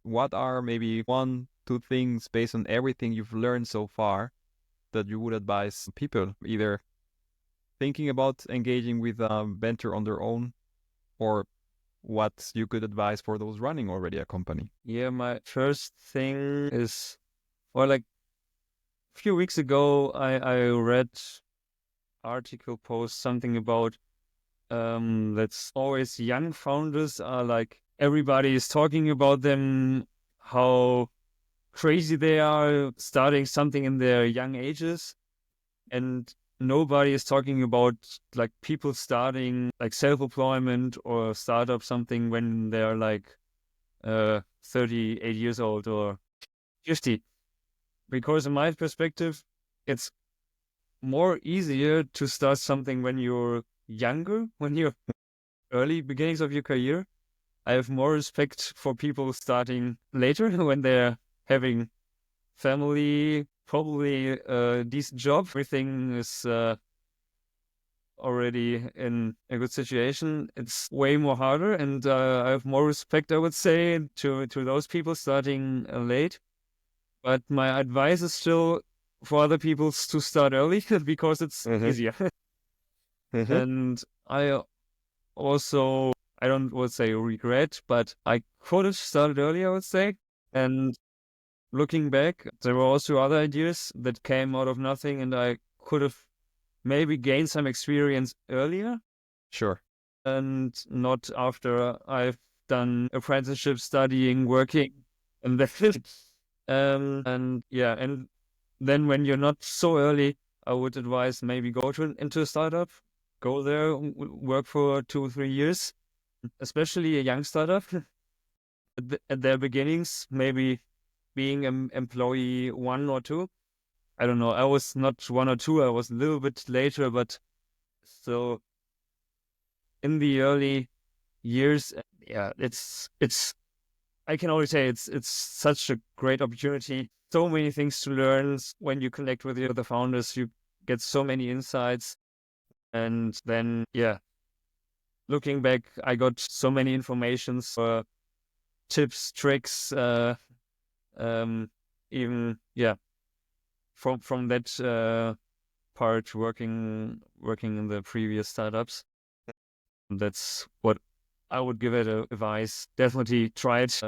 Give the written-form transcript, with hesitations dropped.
what are maybe one, two things based on everything you've learned so far that you would advise people either thinking about engaging with a venture on their own, or what you could advise for those running already a company? Yeah, my first thing is, or like a few weeks ago, I read article post something about that's always young founders are like everybody is talking about them, how crazy they are starting something in their young ages, and nobody is talking about like people starting like self-employment or startup something when they're like 38 years old or 50. Because in my perspective, it's more easier to start something when you're younger, when you're early beginnings of your career. I have more respect for people starting later when they're having family, probably a decent job. Everything is already in a good situation. It's way more harder, and I have more respect, I would say, to those people starting late. But my advice is still for other people to start early because it's Mm-hmm. easier. Mm-hmm. And I also, I don't would say regret, but I could have started earlier, I would say. And looking back, there were also other ideas that came out of nothing, and I could have maybe gained some experience earlier Sure. and not after I've done apprenticeship, studying, working, and that's it. And yeah, and then when you're not so early, I would advise maybe go into a startup, go there, work for 2 or 3 years, especially a young startup at their beginnings, maybe being an employee 1 or 2. I don't know. I was not 1 or 2. I was a little bit later, but still in the early years. Yeah, it's. I can only say it's such a great opportunity. So many things to learn when you connect with the other founders. You get so many insights, and then yeah, looking back, I got so many informations, tips, tricks, um, even yeah, from that part working in the previous startups. That's what I would give it a advice. Definitely try it.